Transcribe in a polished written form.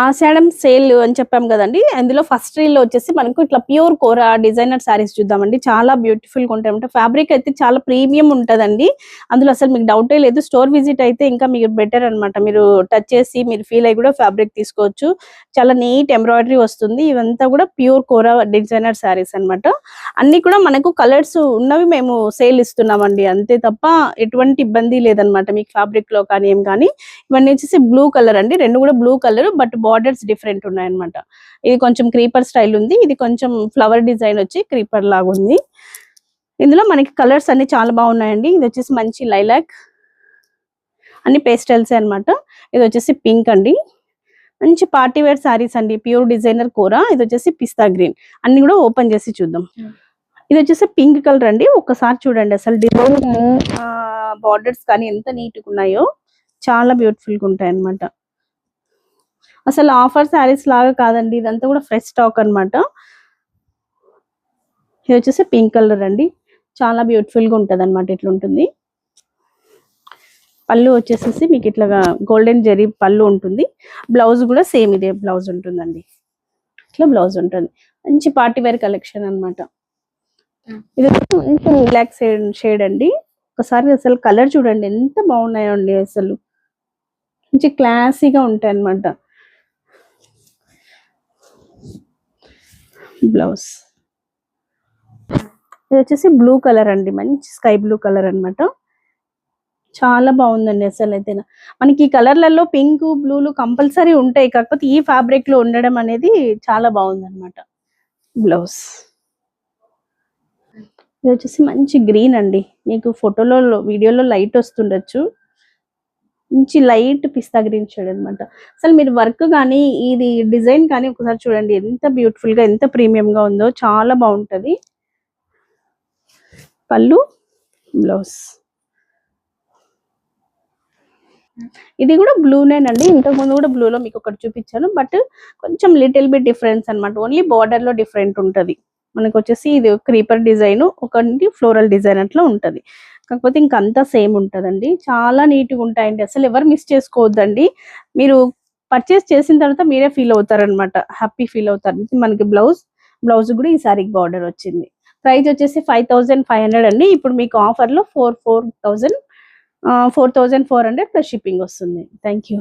ఆషాఢం sale అని చెప్పాం కదండి. అందులో ఫస్ట్ రీల్ వచ్చేసి మనకు ఇట్లా ప్యూర్ కోరా డిజైనర్ సారీస్ చూద్దామండి. చాలా బ్యూటిఫుల్ గా ఉంటాయి. ఫ్యాబ్రిక్ అయితే చాలా ప్రీమియం ఉంటదండి. అందులో అసలు మీకు డౌటే లేదు. స్టోర్ విజిట్ అయితే ఇంకా మీకు బెటర్ అన్నమాట. మీరు టచ్ చేసి మీరు ఫీల్ అయ్యి కూడా ఫ్యాబ్రిక్ తీసుకోవచ్చు. చాలా నీట్ ఎంబ్రాయిడరీ వస్తుంది. ఇవంతా కూడా ప్యూర్ కోరా డిజైనర్ సారీస్ అన్నమాట. అన్ని కూడా మనకు కలర్స్ ఉన్నవి మేము సేల్ ఇస్తున్నామండి. అంతే తప్ప ఎటువంటి ఇబ్బంది లేదనమాట మీకు ఫ్యాబ్రిక్ లో కానీ ఏం కానీ. ఇవన్నీ వచ్చేసి బ్లూ కలర్ అండి. రెండు కూడా blue colour, but borders different ఉన్నాయన్నమాట. ఇది కొంచెం క్రీపర్ స్టైల్ ఉంది. ఇది కొంచెం ఫ్లవర్ డిజైన్ వచ్చి క్రీపర్ లాగా ఉంది. ఇందులో మనకి కలర్స్ అన్ని చాలా బాగున్నాయండి. ఇది వచ్చేసి మంచి లైలాక్, అన్ని పేస్టల్స్ అన్నమాట. ఇది వచ్చేసి పింక్ అండి. మంచి పార్టీ వేర్ సారీస్ అండి. ప్యూర్ డిజైనర్ కోరా. ఇది వచ్చేసి పిస్తా గ్రీన్. అన్ని కూడా ఓపెన్ చేసి చూద్దాం. ఇది వచ్చేసి పింక్ కలర్ అండి. ఒక్కసారి చూడండి అసలు డిజైన్ బార్డర్స్ కానీ ఎంత నీట్ గా ఉన్నాయో. చాలా బ్యూటిఫుల్ గా ఉంటాయి అన్నమాట. అసలు ఆఫర్ శారీస్ లాగా కాదండి. ఇదంతా కూడా ఫ్రెష్ స్టాక్ అన్నమాట. ఇది వచ్చేసి పింక్ కలర్ అండి. చాలా బ్యూటిఫుల్ గా ఉంటది అనమాట. ఇట్లా ఉంటుంది. పళ్ళు వచ్చేసేసి మీకు ఇట్లాగా గోల్డెన్ జెరీ పళ్ళు ఉంటుంది. బ్లౌజ్ కూడా సేమ్ ఇదే బ్లౌజ్ ఉంటుందండి. ఇట్లా బ్లౌజ్ ఉంటుంది. మంచి పార్టీ వేర్ కలెక్షన్ అన్నమాట. ఇది మంచి రిలాక్స్ షేడ్ అండి. ఒకసారి అసలు కలర్ చూడండి ఎంత బాగున్నాయో అండి. అసలు మంచి క్లాసీగా ఉంటాయి అన్నమాట. బ్లౌజ్ ఇది వచ్చేసి బ్లూ కలర్ అండి. మంచి స్కై బ్లూ కలర్ అన్నమాట. చాలా బాగుందండి. అసలు అయితే మనకి ఈ కలర్లలో పింక్ బ్లూలు కంపల్సరీ ఉంటాయి. కాకపోతే ఈ ఫ్యాబ్రిక్ లో ఉండడం అనేది చాలా బాగుంది అనమాట. బ్లౌజ్ ఇది వచ్చేసి మంచి గ్రీన్ అండి. మీకు ఫోటోలో వీడియోలో లైట్ వస్తుండొచ్చు. మంచి లైట్ పిస్తా గ్రీన్ షేడ్ అనమాట. అసలు మీరు వర్క్ కానీ ఇది డిజైన్ కానీ ఒకసారి చూడండి ఎంత బ్యూటిఫుల్ గా ఎంత ప్రీమియం గా ఉందో. చాలా బాగుంటది. పళ్ళు, బ్లౌజ్. ఇది కూడా బ్లూనేనండి. ఇంతకు ముందు కూడా బ్లూలో మీకు ఒకటి చూపించాను. బట్ కొంచెం లిటిల్ బిట్ డిఫరెన్స్ అనమాట. ఓన్లీ బార్డర్ లో డిఫరెంట్ ఉంటది. మనకు వచ్చేసి ఇది క్రీపర్ డిజైన్, ఒకటి ఫ్లోరల్ డిజైన్ అట్లా ఉంటది. కాకపోతే ఇంకంతా సేమ్ ఉంటదండి. చాలా నీట్ గా ఉంటాయండి. అసలు ఎవరు మిస్ చేసుకోవద్దండి. మీరు పర్చేస్ చేసిన తర్వాత మీరే ఫీల్ అవుతారు అనమాట. హ్యాపీ ఫీల్ అవుతారు. మనకి బ్లౌజ్ కూడా ఈ సారీకి బార్డర్ వచ్చింది. ప్రైస్ వచ్చేసి 5500 అండి. ఇప్పుడు మీకు ఆఫర్ లో 4400 ప్లస్ షిప్పింగ్ వస్తుంది. Thank you.